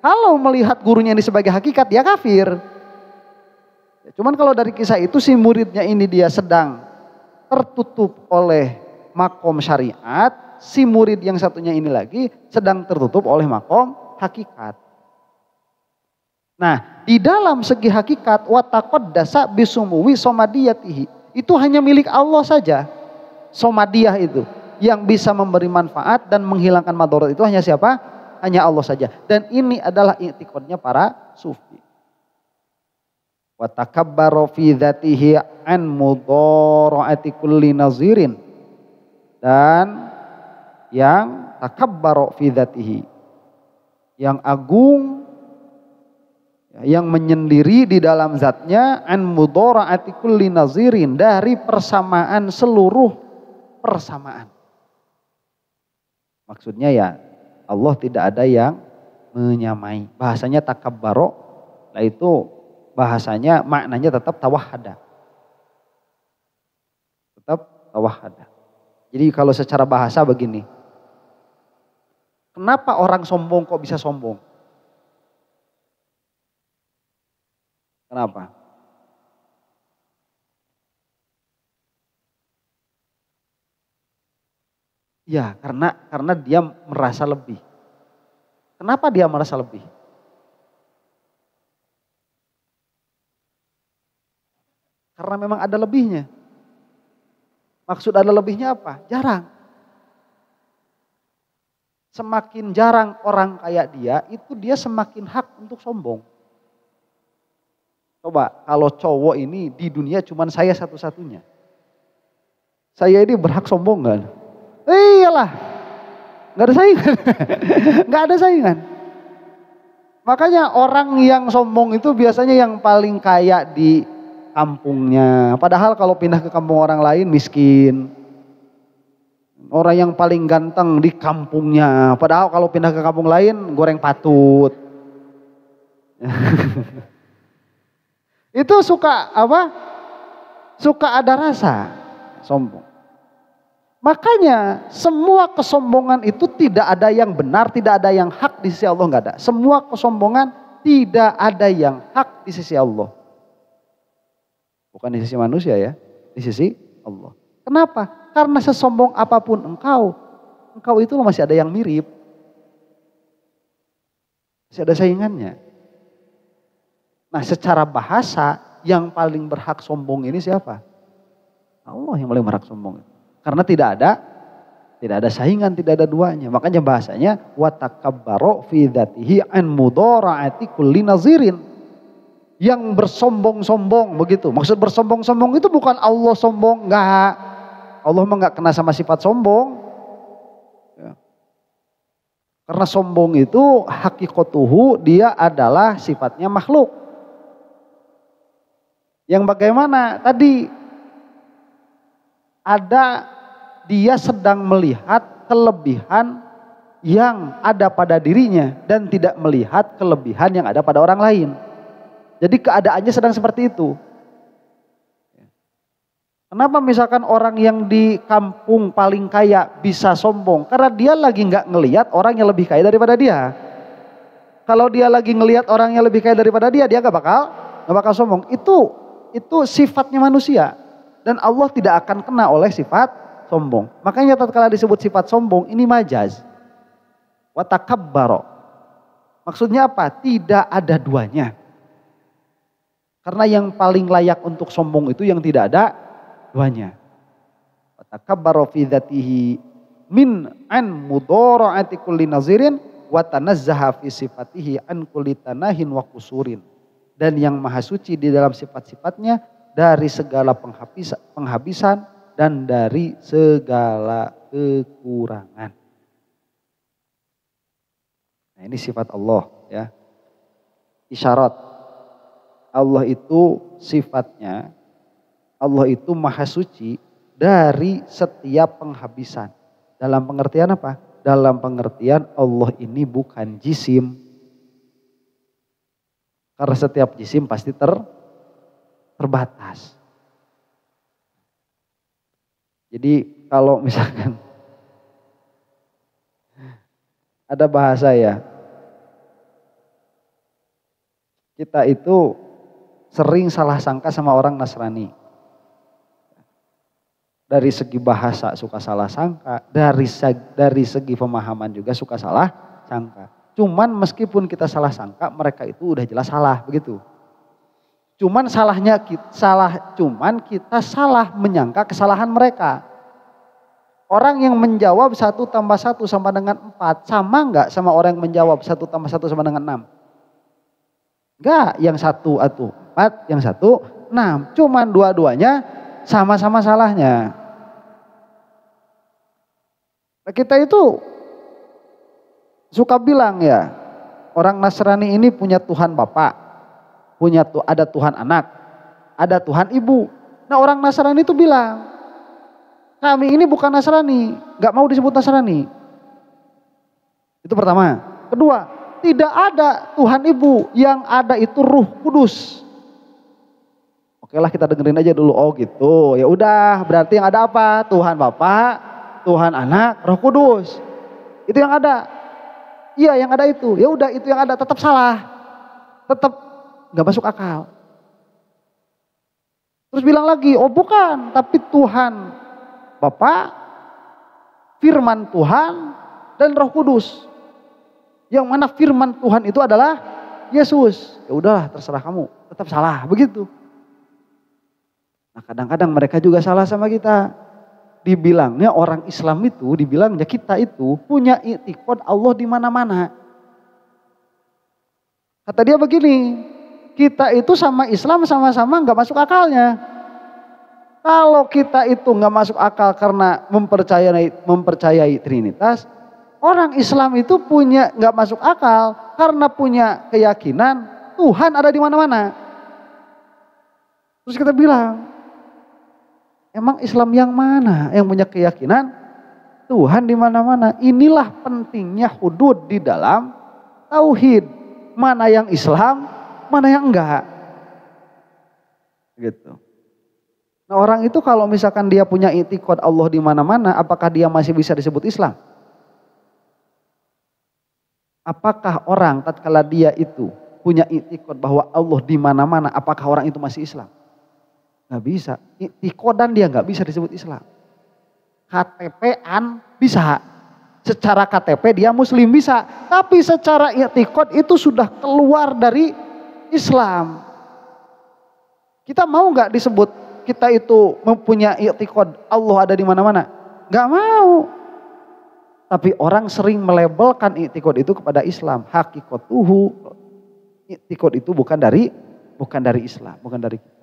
kalau melihat gurunya ini sebagai hakikat, dia kafir. Cuman kalau dari kisah itu si muridnya ini dia sedang tertutup oleh makom syariat, si murid yang satunya ini lagi sedang tertutup oleh makom hakikat. Nah, di dalam segi hakikat wataqaddasa bisumuwi somadiyatihi, itu hanya milik Allah saja. Somadiyah itu yang bisa memberi manfaat dan menghilangkan madarat itu hanya siapa? Hanya Allah saja. Dan ini adalah i'tiqadnya para sufi. Wa takabbara fi dzatihi an mudhara'ati kulli nazirin. Dan yang takabbara fi dzatihi, yang agung, yang menyendiri di dalam zatnya, an mudhara'ati kulli nazirin, dari persamaan seluruh persamaan. Maksudnya ya Allah tidak ada yang menyamai. Bahasanya takabbaro, lah itu bahasanya maknanya tetap tawahhada. Tetap tawahhada. Jadi kalau secara bahasa begini. Kenapa orang sombong kok bisa sombong? Kenapa? Ya, karena dia merasa lebih. Kenapa dia merasa lebih? Karena memang ada lebihnya. Maksud ada lebihnya apa? Jarang. Semakin jarang orang kayak dia, itu dia semakin hak untuk sombong. Coba kalau cowok ini di dunia cuman saya satu-satunya. Saya ini berhak sombong kan? Iyalah, gak ada saingan. Gak ada saingan. Makanya orang yang sombong itu biasanya yang paling kaya di kampungnya. Padahal kalau pindah ke kampung orang lain miskin. Orang yang paling ganteng di kampungnya. Padahal kalau pindah ke kampung lain goreng patut. Itu suka apa? Suka ada rasa sombong. Makanya semua kesombongan itu tidak ada yang benar, tidak ada yang hak di sisi Allah, enggak ada. Semua kesombongan tidak ada yang hak di sisi Allah. Bukan di sisi manusia ya, di sisi Allah. Kenapa? Karena sesombong apapun engkau itu masih ada yang mirip. Masih ada saingannya. Nah, secara bahasa yang paling berhak sombong ini siapa? Allah yang paling berhak sombong. Karena tidak ada saingan, tidak ada duanya. Makanya bahasanya wa takabbaro fi dzatihi an mudhara'ati kulli nazirin. Yang bersombong-sombong begitu. Maksud bersombong-sombong itu bukan Allah sombong, enggak. Allah mah enggak kena sama sifat sombong. Ya. Karena sombong itu hakikatuhu dia adalah sifatnya makhluk. Yang bagaimana tadi ada dia sedang melihat kelebihan yang ada pada dirinya dan tidak melihat kelebihan yang ada pada orang lain. Jadi keadaannya sedang seperti itu. Kenapa misalkan orang yang di kampung paling kaya bisa sombong? Karena dia lagi nggak ngelihat orang yang lebih kaya daripada dia. Kalau dia lagi ngelihat orang yang lebih kaya daripada dia nggak bakal sombong. Itu sifatnya manusia. Dan Allah tidak akan kena oleh sifat sombong. Makanya tatkala disebut sifat sombong ini majaz. Wa takabbaro. Maksudnya apa? Tidak ada duanya. Karena yang paling layak untuk sombong itu yang tidak ada duanya. Wa takabbaro fi dzatihi min an mudhara'ati kulli nazirin wa tanazzaha fi sifatihi an kulli tanahin wa kusurin. Dan yang maha suci di dalam sifat-sifatnya dari segala penghabisan dan dari segala kekurangan. Nah, ini sifat Allah ya. Isyarat Allah itu sifatnya, Allah itu maha suci dari setiap penghabisan. Dalam pengertian apa? Dalam pengertian Allah ini bukan jisim. Karena setiap jisim pasti terbatas. Jadi kalau misalkan ada bahasa ya, kita itu sering salah sangka sama orang Nasrani. Dari segi bahasa suka salah sangka, dari segi pemahaman juga suka salah sangka. Cuman meskipun kita salah sangka, mereka itu udah jelas salah begitu. Cuman kita salah menyangka kesalahan mereka. Orang yang menjawab 1 tambah 1 sama dengan 4 sama enggak sama orang yang menjawab 1 tambah 1 sama dengan 6? Enggak, yang 1 atau 4, yang 1 6. Cuman dua-duanya sama-sama salahnya. Nah, kita itu suka bilang ya, orang Nasrani ini punya Tuhan Bapa, ada Tuhan Anak, ada Tuhan Ibu. Nah, orang Nasrani itu bilang, kami ini bukan Nasrani, gak mau disebut Nasrani. Itu pertama. Kedua, tidak ada Tuhan Ibu, yang ada itu Ruh Kudus. Oke lah, kita dengerin aja dulu. Oh gitu, ya udah, berarti yang ada apa? Tuhan Bapa, Tuhan Anak, Roh Kudus. Itu yang ada. Iya, yang ada itu. Ya udah, itu yang ada, tetap salah. Tetap gak masuk akal. Terus bilang lagi, oh bukan, tapi Tuhan Bapa, firman Tuhan, dan Roh Kudus. Yang mana firman Tuhan itu adalah Yesus. Ya udahlah, terserah kamu, tetap salah, begitu. Nah, kadang-kadang mereka juga salah sama kita. dibilangnya orang Islam itu, dibilangnya kita itu punya i'tiqad Allah di mana-mana. Kata dia begini, kita itu sama Islam sama-sama nggak masuk akalnya. Kalau kita itu nggak masuk akal karena mempercayai Trinitas, orang Islam itu punya nggak masuk akal karena punya keyakinan Tuhan ada di mana-mana. Terus kita bilang, emang Islam yang mana yang punya keyakinan Tuhan di mana-mana? Inilah pentingnya hudud di dalam tauhid. Mana yang Islam, mana yang enggak. Gitu. Nah, orang itu kalau misalkan dia punya i'tiqad Allah di mana-mana, apakah dia masih bisa disebut Islam? Apakah orang tatkala dia itu punya i'tiqad bahwa Allah di mana-mana, apakah orang itu masih Islam? Nggak bisa. I'tiqadan dia nggak bisa disebut Islam. KTP-an bisa. Secara KTP dia muslim bisa. Tapi secara i'tiqad itu sudah keluar dari Islam. Kita mau nggak disebut kita itu mempunyai i'tiqad Allah ada di mana-mana? Nggak mau. Tapi orang sering melabelkan i'tiqad itu kepada Islam. Hakikatuhu. I'tiqad itu bukan dari Islam, bukan dari kita.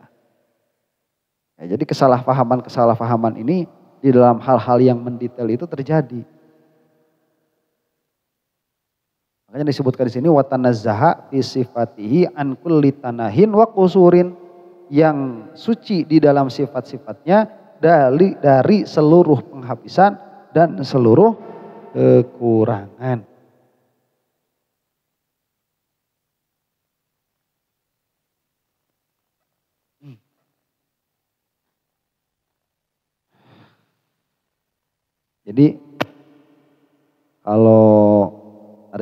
Ya, jadi kesalahpahaman ini di dalam hal-hal yang mendetail itu terjadi. Makanya disebutkan di sini watanazzaha fi sifatihi an kulli tanahin wa qusurin, yang suci di dalam sifat-sifatnya dari seluruh penghabisan dan seluruh kekurangan. Jadi kalau ada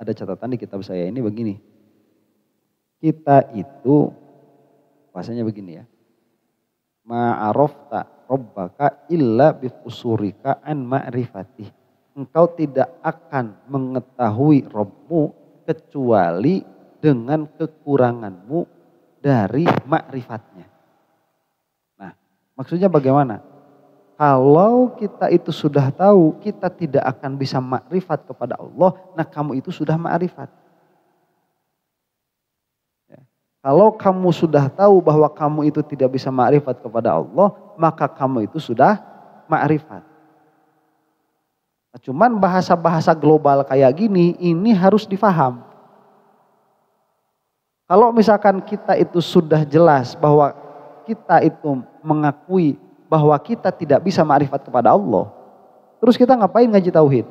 catatan di kitab saya ini begini. Kita itu bahasanya begini ya. Ma'arafta rabbaka illa bifusurika an ma'rifatih. Engkau tidak akan mengetahui Rabbmu kecuali dengan kekuranganmu dari ma'rifatnya. Nah, maksudnya bagaimana? Kalau kita itu sudah tahu kita tidak akan bisa makrifat kepada Allah, nah kamu itu sudah makrifat. Ya. Kalau kamu sudah tahu bahwa kamu itu tidak bisa makrifat kepada Allah, maka kamu itu sudah makrifat. Nah, cuman bahasa-bahasa global kayak gini, ini harus difaham. Kalau misalkan kita itu sudah jelas bahwa kita itu mengakui bahwa kita tidak bisa ma'rifat kepada Allah, terus kita ngapain ngaji tauhid?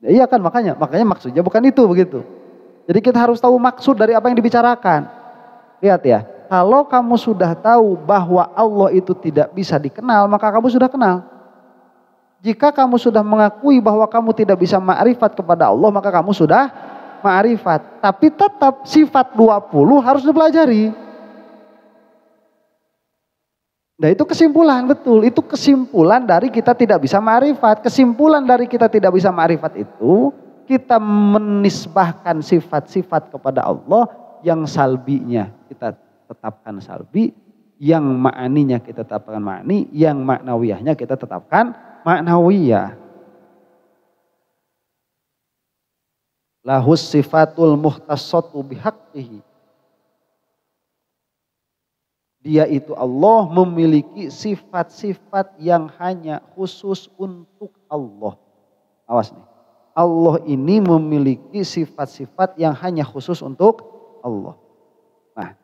Ya, iya kan, makanya maksudnya bukan itu begitu. Jadi kita harus tahu maksud dari apa yang dibicarakan. Lihat ya, kalau kamu sudah tahu bahwa Allah itu tidak bisa dikenal, maka kamu sudah kenal. Jika kamu sudah mengakui bahwa kamu tidak bisa ma'rifat kepada Allah, maka kamu sudah ma'rifat. Tapi tetap sifat 20 harus dipelajari. Nah itu kesimpulan, betul. Itu kesimpulan dari kita tidak bisa ma'rifat. Kesimpulan dari kita tidak bisa ma'rifat itu, kita menisbahkan sifat-sifat kepada Allah yang salbinya kita tetapkan salbi, yang ma'aninya kita tetapkan ma'ani, yang maknawiyahnya kita tetapkan maknawiyah. Lahus sifatul muhtassatu bihaqqihi. Dia itu Allah memiliki sifat-sifat yang hanya khusus untuk Allah. Awas nih. Allah ini memiliki sifat-sifat yang hanya khusus untuk Allah. Nah,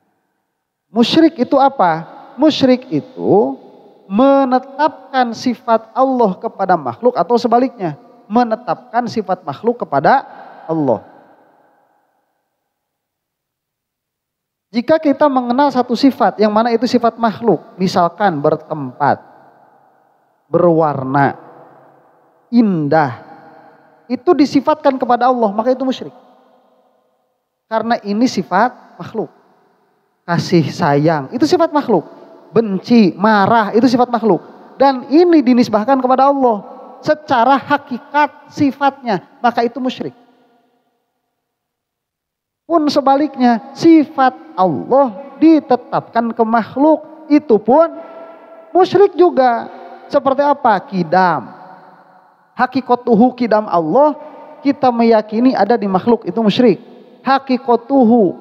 musyrik itu apa? Musyrik itu menetapkan sifat Allah kepada makhluk atau sebaliknya. Menetapkan sifat makhluk kepada Allah. Jika kita mengenal satu sifat yang mana itu sifat makhluk, misalkan bertempat, berwarna, indah, itu disifatkan kepada Allah, maka itu musyrik. Karena ini sifat makhluk. Kasih sayang, itu sifat makhluk. Benci, marah, itu sifat makhluk. Dan ini dinisbahkan kepada Allah secara hakikat sifatnya, maka itu musyrik. Pun sebaliknya, sifat Allah ditetapkan ke makhluk, itu pun musyrik juga. Seperti apa? Kidam. Hakikatuhu kidam Allah, kita meyakini ada di makhluk, itu musyrik. Hakikatuhu,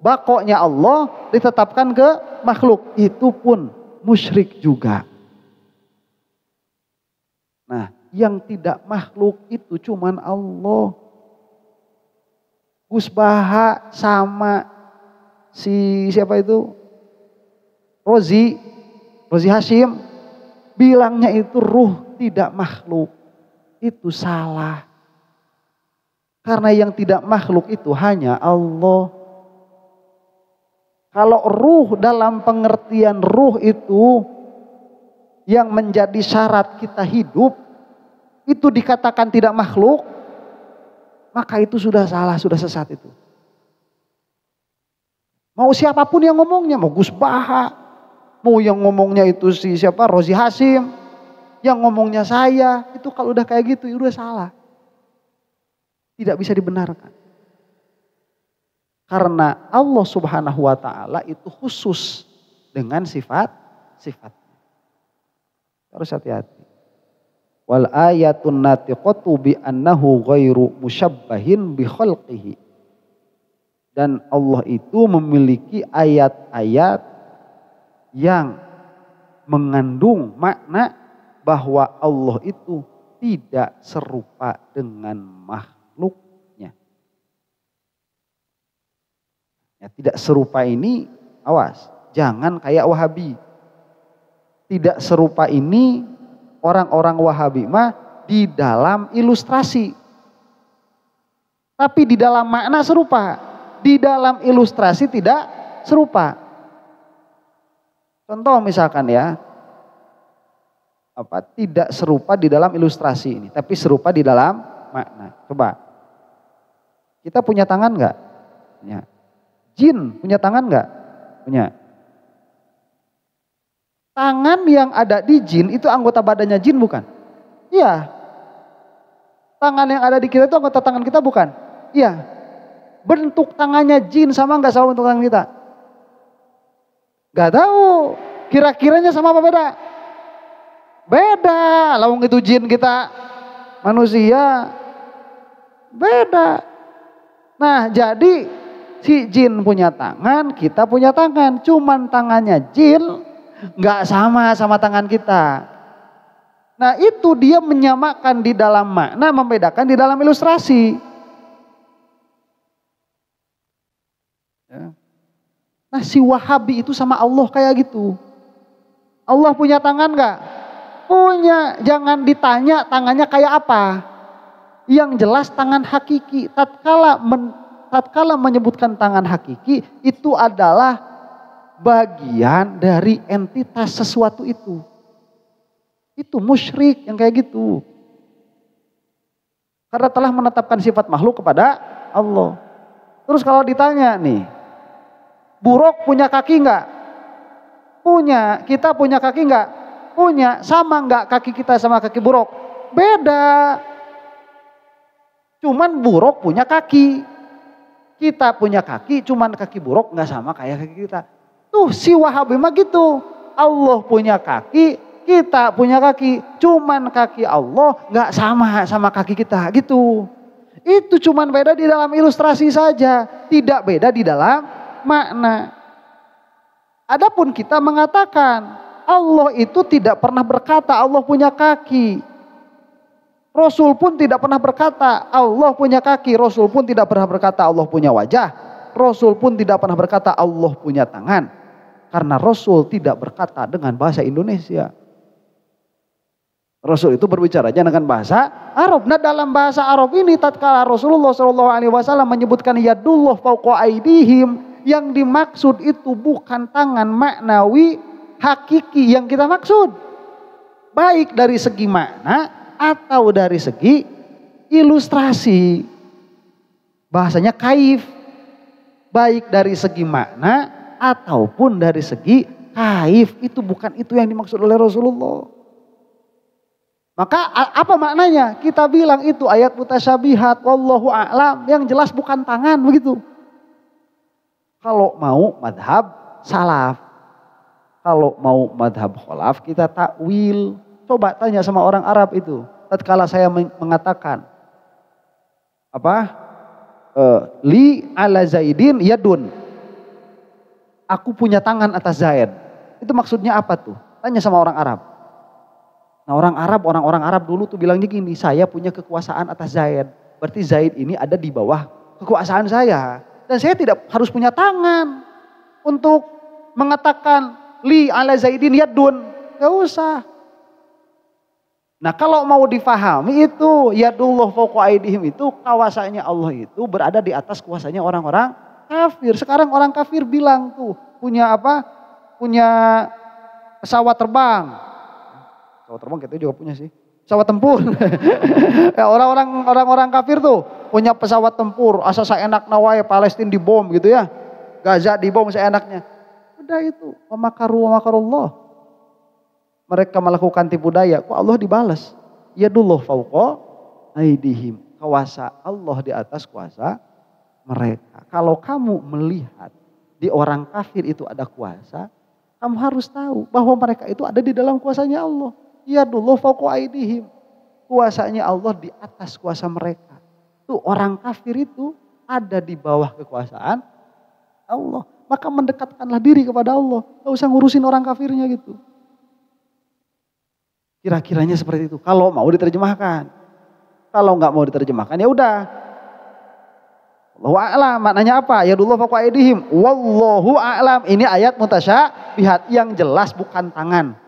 bakoknya Allah ditetapkan ke makhluk, itu pun musyrik juga. Nah, yang tidak makhluk itu cuman Allah. Gus Baha sama si siapa itu? Rozi Hashim bilangnya itu ruh tidak makhluk. Itu salah. Karena yang tidak makhluk itu hanya Allah. Kalau ruh dalam pengertian ruh itu yang menjadi syarat kita hidup, itu dikatakan tidak makhluk, maka itu sudah salah, sudah sesat itu. Mau siapapun yang ngomongnya, mau Gus Baha, mau yang ngomongnya itu si siapa, Rozi Hashim, yang ngomongnya saya, itu kalau udah kayak gitu, udah salah. Tidak bisa dibenarkan. Karena Allah Subhanahu wa Ta'ala itu khusus dengan sifat-sifatnya. Harus hati-hati. Wal ayatun natiqatu bi annahu ghairu musyabbahin bi khalqihi. Dan Allah itu memiliki ayat-ayat yang mengandung makna bahwa Allah itu tidak serupa dengan makhluknya. Ya, tidak serupa ini, awas, jangan kayak Wahabi. Tidak serupa ini orang-orang Wahabi mah di dalam ilustrasi. Tapi di dalam makna serupa. Di dalam ilustrasi tidak serupa. Contoh misalkan ya, tidak serupa di dalam ilustrasi ini, tapi serupa di dalam makna. Coba, kita punya tangan nggak? Punya. Jin punya tangan nggak? Punya. Tangan yang ada di jin itu anggota badannya jin bukan? Iya. Tangan yang ada di kita itu anggota tangan kita bukan? Iya. Bentuk tangannya jin sama nggak sama bentuk tangan kita? Gak tahu. Kira-kiranya sama apa beda? Beda. Lawang itu jin, kita manusia. Beda. Nah, jadi si jin punya tangan, kita punya tangan. Cuman tangannya jin nggak sama tangan kita. Nah, itu dia menyamakan di dalam makna, membedakan di dalam ilustrasi. Ya. Nah, si Wahabi itu sama Allah kayak gitu. Allah punya tangan nggak? Punya. Jangan ditanya tangannya kayak apa. Yang jelas tangan hakiki. Tatkala menyebutkan tangan hakiki, itu adalah bagian dari entitas sesuatu itu. Itu musyrik yang kayak gitu. Karena telah menetapkan sifat makhluk kepada Allah. Terus kalau ditanya nih, buruk punya kaki enggak? Punya. Kita punya kaki enggak? Punya. Sama enggak kaki kita sama kaki buruk? Beda. Cuman buruk punya kaki. Kita punya kaki, cuman kaki buruk enggak sama kayak kaki kita. Tuh si Wahabi mah gitu. Allah punya kaki, kita punya kaki. Cuman kaki Allah enggak sama kaki kita gitu. Itu cuman beda di dalam ilustrasi saja. Tidak beda di dalam makna. Adapun kita mengatakan Allah itu tidak pernah berkata Allah punya kaki. Rasul pun tidak pernah berkata Allah punya kaki. Rasul pun tidak pernah berkata Allah punya wajah. Rasul pun tidak pernah berkata Allah punya tangan. Karena Rasul tidak berkata dengan bahasa Indonesia. Rasul itu berbicaranya dengan bahasa Arab. Nah, dalam bahasa Arab ini tatkala Rasulullah SAW menyebutkan yadullah fauqa aidihim, yang dimaksud itu bukan tangan maknawi hakiki yang kita maksud. Baik dari segi makna atau dari segi ilustrasi. Bahasanya kaif. Baik dari segi makna ataupun dari segi kaif. Itu bukan itu yang dimaksud oleh Rasulullah. Maka apa maknanya? Kita bilang itu ayat mutasyabihat, wallahu a'lam, yang jelas bukan tangan begitu. Kalau mau madhab salaf, kalau mau madhab kholaf kita takwil. Coba tanya sama orang Arab itu. Tatkala saya mengatakan li ala Zaidin yadun, aku punya tangan atas Zaid. Itu maksudnya apa tuh? Tanya sama orang Arab. Nah orang Arab dulu tuh bilangnya gini, saya punya kekuasaan atas Zaid. Berarti Zaid ini ada di bawah kekuasaan saya. Dan saya tidak harus punya tangan untuk mengatakan li ala Zaidin yadun. Gak usah. Nah kalau mau difahami itu yadullah fawqa aydihim itu kuasanya Allah itu berada di atas kuasanya orang-orang kafir. Sekarang orang kafir bilang tuh punya apa? Punya pesawat terbang. Pesawat terbang kita juga punya sih. Pesawat tempur. Ya, orang-orang kafir tuh punya pesawat tempur. Asal seenak nawai Palestina dibom gitu ya. Gaza dibom seenaknya. Udah itu. Wa makarullah. Mereka melakukan tipu daya. Kok Allah dibalas? Yadullah fawqa aydihim. Kuasa Allah di atas kuasa mereka. Kalau kamu melihat di orang kafir itu ada kuasa, kamu harus tahu bahwa mereka itu ada di dalam kuasanya Allah. Yadullah fawqa aydihim. Kuasanya Allah di atas kuasa mereka. Tuh orang kafir itu ada di bawah kekuasaan Allah. Maka mendekatkanlah diri kepada Allah. Gak usah ngurusin orang kafirnya gitu. Kira-kiranya seperti itu. Kalau mau diterjemahkan. Kalau nggak mau diterjemahkan ya udah. Wallahu a'lam. Maknanya apa? Yadullah fawqa aydihim. Wallahu a'lam. Ini ayat mutasyabihat yang jelas bukan tangan.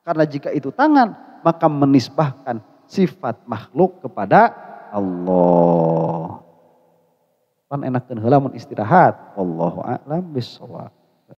Karena jika itu tangan, maka menisbahkan sifat makhluk kepada Allah. Pan enakeun heula mun istirahat. Wallahu a'lam bishawab.